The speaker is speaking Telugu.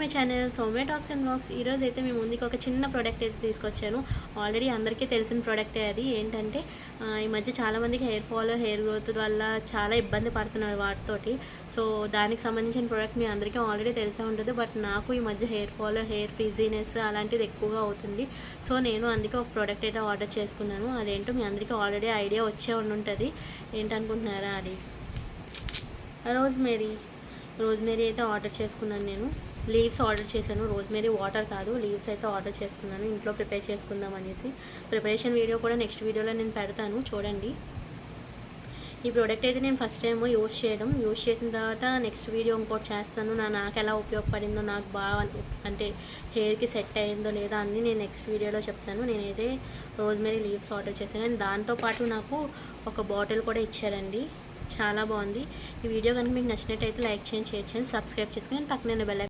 My channel Soumya talks and vlogs. ఈరోజు అయితే మేము ముందుకు ఒక చిన్న ప్రోడక్ట్ అయితే తీసుకొచ్చాను. ఆల్రెడీ అందరికీ తెలిసిన ప్రోడక్టే. అది ఏంటంటే ఈ మధ్య చాలామందికి హెయిర్ ఫాల్, హెయిర్ గ్రోత్ వల్ల చాలా ఇబ్బంది పడుతున్నారు వాటితోటి. సో దానికి సంబంధించిన ప్రోడక్ట్ మీ అందరికీ ఆల్రెడీ తెలిసే ఉంటుంది. బట్ నాకు ఈ మధ్య హెయిర్ ఫాల్, హెయిర్ ఫ్రీజీనెస్ అలాంటిది ఎక్కువగా అవుతుంది. సో నేను అందుకే ఒక ప్రోడక్ట్ అయితే ఆర్డర్ చేసుకున్నాను. అదేంటో మీ అందరికీ ఆల్రెడీ ఐడియా వచ్చే ఉంటుంది. ఏంటనుకుంటున్నారా? అది రోజ్మేరీ అయితే ఆర్డర్ చేసుకున్నాను. నేను లీవ్స్ ఆర్డర్ చేశాను. రోజ్మేరీ వాటర్ కాదు, లీవ్స్ అయితే ఆర్డర్ చేసుకున్నాను. ఇంట్లో ప్రిపేర్ చేసుకుందాం అనేసి. ప్రిపరేషన్ వీడియో కూడా నెక్స్ట్ వీడియోలో నేను పెడతాను, చూడండి. ఈ ప్రోడక్ట్ అయితే నేను ఫస్ట్ టైం యూజ్ చేసిన తర్వాత నెక్స్ట్ వీడియో ఇంకోటి చేస్తాను. నాకు ఎలా ఉపయోగపడిందో, నాకు బాగా అంటే హెయిర్కి సెట్ అయ్యిందో లేదా అన్నీ నేను నెక్స్ట్ వీడియోలో చెప్తాను. నేనైతే రోజ్మేరీ లీవ్స్ ఆర్డర్ చేశాను. అండ్ దాంతోపాటు నాకు ఒక బాటిల్ కూడా ఇచ్చారండి. చాలా బాగుంది. ఈ వీడియో కనుక మీకు నచ్చినట్టయితే లైక్ చేయండి, షేర్ చేయండి, సబ్స్క్రైబ్ చేసుకుని పక్కనే బెల్